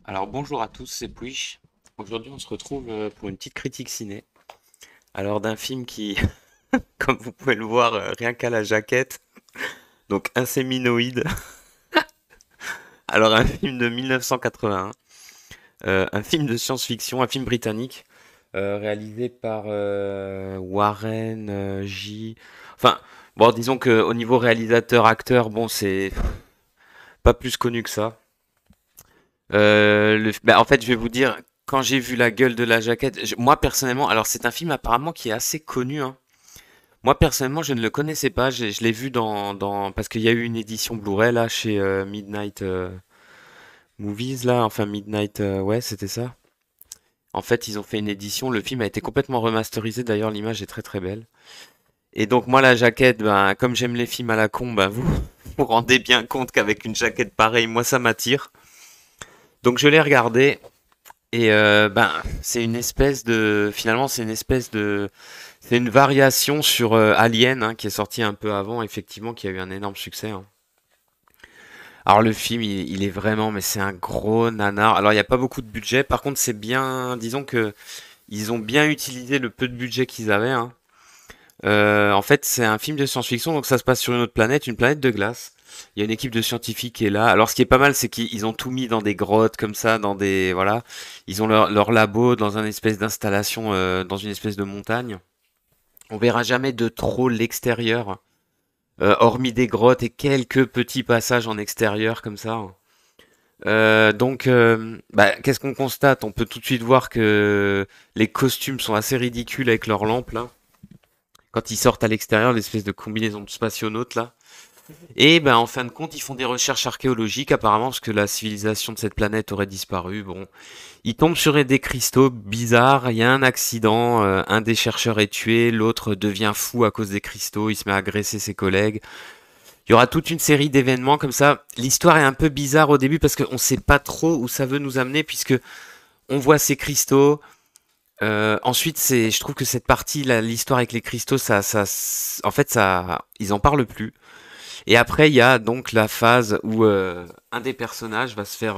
Alors bonjour à tous, c'est Puish. Aujourd'hui on se retrouve pour une petite critique ciné. Alors d'un film qui, comme vous pouvez le voir, rien qu'à la jaquette, donc Inséminoïde. Alors un film de 1981, un film de science-fiction, un film britannique, réalisé par Warren J. Enfin, bon disons que au niveau réalisateur-acteur, bon c'est pas plus connu que ça. En fait, je vais vous dire, quand j'ai vu la gueule de la jaquette, moi personnellement, alors c'est un film apparemment qui est assez connu, hein. Moi personnellement, je ne le connaissais pas. Je l'ai vu parce qu'il y a eu une édition Blu-ray là chez Midnight Movies là, enfin Midnight, ouais, c'était ça. En fait, ils ont fait une édition. Le film a été complètement remasterisé. D'ailleurs, l'image est très très belle. Et donc moi, la jaquette, ben, comme j'aime les films à la con, ben, vous vous rendez bien compte qu'avec une jaquette pareille, moi ça m'attire. Donc je l'ai regardé. Et ben, c'est une variation sur Alien, hein, qui est sorti un peu avant, effectivement, qui a eu un énorme succès, hein. Alors le film, il est vraiment, mais c'est un gros nanar. Alors il n'y a pas beaucoup de budget, par contre c'est bien, disons que ils ont bien utilisé le peu de budget qu'ils avaient, hein. En fait, c'est un film de science-fiction, donc ça se passe sur une planète de glace. Il y a une équipe de scientifiques qui est là. Alors, ce qui est pas mal, c'est qu'ils ont tout mis dans des grottes comme ça, voilà. Ils ont leur labo dans une espèce d'installation, dans une espèce de montagne. On verra jamais de trop l'extérieur, hormis des grottes et quelques petits passages en extérieur comme ça. Qu'est-ce qu'on constate? On peut tout de suite voir que les costumes sont assez ridicules avec leurs lampes là quand ils sortent à l'extérieur, l'espèce de combinaison de spationautes là. Et ben en fin de compte, ils font des recherches archéologiques apparemment parce que la civilisation de cette planète aurait disparu. Bon, ils tombent sur des cristaux bizarres, il y a un accident, un des chercheurs est tué, l'autre devient fou à cause des cristaux, il se met à agresser ses collègues. Il y aura toute une série d'événements comme ça. L'histoire est un peu bizarre au début parce qu'on sait pas trop où ça veut nous amener puisque on voit ces cristaux. Ensuite, je trouve que cette partie, l'histoire avec les cristaux, en fait, ça, ils en parlent plus. Et après, il y a donc la phase où un des personnages va se faire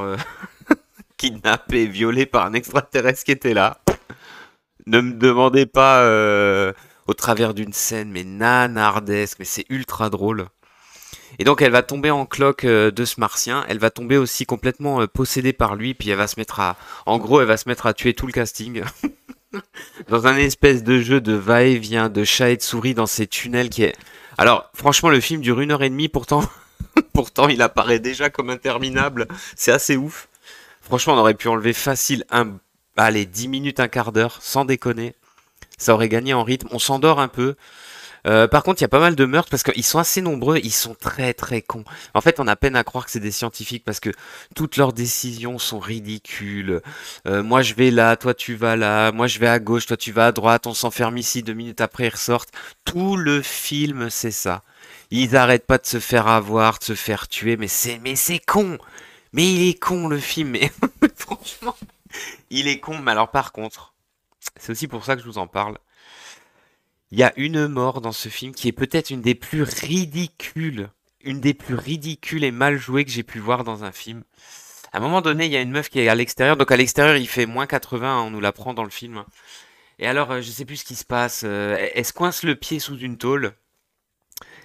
kidnapper et violer par un extraterrestre qui était là. Ne me demandez pas au travers d'une scène, mais nanardesque, mais c'est ultra drôle. Et donc, elle va tomber en cloque de ce martien. Elle va tomber aussi complètement possédée par lui, puis en gros, elle va se mettre à tuer tout le casting dans un espèce de jeu de va-et-vient, de chat et de souris dans ces tunnels qui est. Alors, franchement, le film dure 1 heure et demie, pourtant, il apparaît déjà comme interminable. C'est assez ouf. Franchement, on aurait pu enlever facile allez, 10 minutes, un quart d'heure, sans déconner. Ça aurait gagné en rythme. On s'endort un peu. Par contre, il y a pas mal de meurtres parce qu'ils sont assez nombreux. Ils sont très très cons. En fait, on a peine à croire que c'est des scientifiques parce que toutes leurs décisions sont ridicules. Moi, je vais là, toi tu vas là. Moi, je vais à gauche, toi tu vas à droite. On s'enferme ici. 2 minutes après, ils ressortent. Tout le film, c'est ça. Ils arrêtent pas de se faire avoir, de se faire tuer. Mais c'est con. Mais il est con le film. Mais franchement, il est con. Mais alors, par contre, c'est aussi pour ça que je vous en parle. Il y a une mort dans ce film qui est peut-être une des plus ridicules et mal jouées que j'ai pu voir dans un film. À un moment donné, il y a une meuf qui est à l'extérieur, donc à l'extérieur il fait -80, hein, on nous l'apprend dans le film. Et alors, je sais plus ce qui se passe, elle se coince le pied sous une tôle.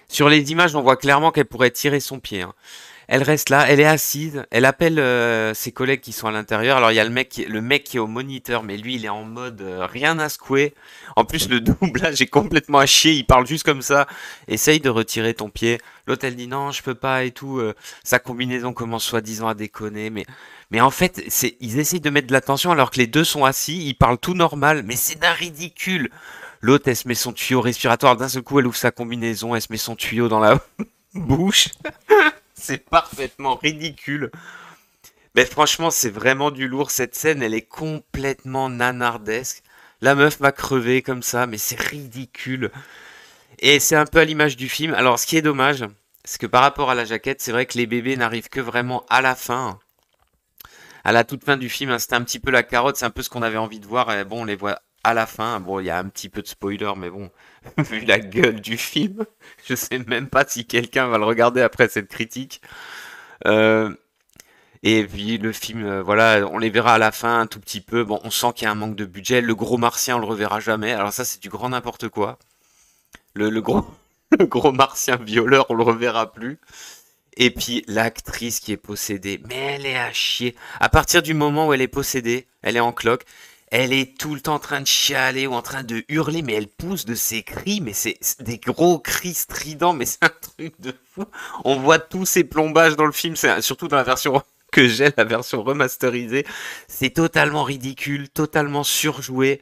Sur les images, on voit clairement qu'elle pourrait tirer son pied, hein. Elle reste là, elle est assise, elle appelle ses collègues qui sont à l'intérieur. Alors il y a le mec qui est au moniteur, mais lui il est en mode rien à secouer. En plus le doublage est complètement à chier, il parle juste comme ça. Essaye de retirer ton pied. L'autre elle dit non je peux pas et tout. Sa combinaison commence soi-disant à déconner, mais en fait ils essayent de mettre de l'attention alors que les deux sont assis, ils parlent tout normal, mais c'est d'un ridicule. L'autre elle se met son tuyau respiratoire, d'un seul coup elle ouvre sa combinaison, elle se met son tuyau dans la bouche. C'est parfaitement ridicule. Mais franchement, c'est vraiment du lourd. Cette scène, elle est complètement nanardesque. La meuf m'a crevé comme ça, mais c'est ridicule. Et c'est un peu à l'image du film. Alors, ce qui est dommage, c'est que par rapport à la jaquette, c'est vrai que les bébés n'arrivent que vraiment à la fin. À la toute fin du film, hein, c'était un petit peu la carotte, c'est un peu ce qu'on avait envie de voir. Et bon, on les voit à la fin. Bon, il y a un petit peu de spoiler, mais bon, vu la gueule du film, je sais même pas si quelqu'un va le regarder après cette critique. Euh, Et puis le film, voilà, on les verra à la fin un tout petit peu. Bon, on sent qu'il y a un manque de budget. Le gros martien, on le reverra jamais. Alors ça, c'est du grand n'importe quoi. Le gros, le gros martien violeur, on le reverra plus. Et puis l'actrice qui est possédée, mais elle est à chier. À partir du moment où elle est possédée, elle est en cloque, elle est tout le temps en train de chialer ou en train de hurler, mais elle pousse de ses cris, mais c'est des gros cris stridents, mais c'est un truc de fou. On voit tous ces plombages dans le film, surtout dans la version que j'ai, la version remasterisée. C'est totalement ridicule, totalement surjoué.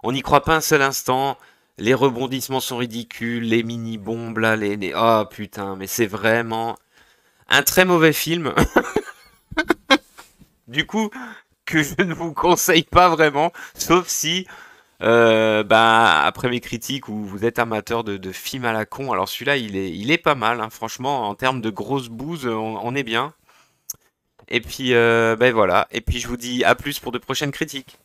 On n'y croit pas un seul instant. Les rebondissements sont ridicules, les mini-bombes là, Oh putain, mais c'est vraiment un très mauvais film. Du coup, que je ne vous conseille pas vraiment, sauf si, bah, après mes critiques, où vous êtes amateur de films à la con, alors celui-là, il est pas mal, hein, franchement, en termes de grosse bouse, on est bien. Et puis, ben voilà. Et puis, je vous dis à plus pour de prochaines critiques.